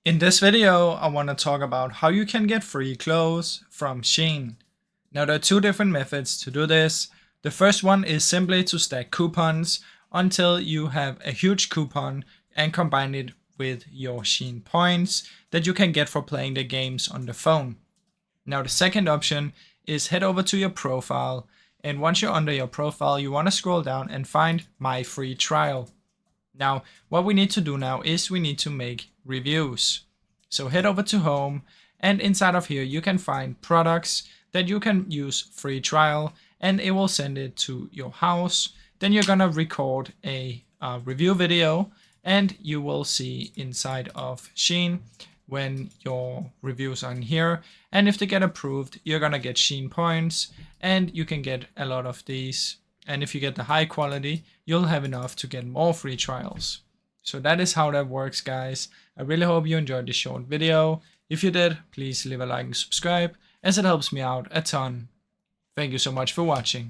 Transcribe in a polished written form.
In this video, I want to talk about how you can get free clothes from Shein. Now there are two different methods to do this. The first one is simply to stack coupons until you have a huge coupon and combine it with your Shein points that you can get for playing the games on the phone. Now the second option is head over to your profile, and once you're under your profile, you want to scroll down and find my free trial. Now, what we need to do now is we need to make reviews. So head over to home, and inside of here you can find products that you can use free trial, and it will send it to your house. Then you're gonna record a review video, and you will see inside of Shein when your reviews are in here. And if they get approved, you're gonna get Shein points, and you can get a lot of these. And if you get the high quality, you'll have enough to get more free trials. So that is how that works, guys. I really hope you enjoyed this short video. If you did, please leave a like and subscribe, as it helps me out a ton. Thank you so much for watching.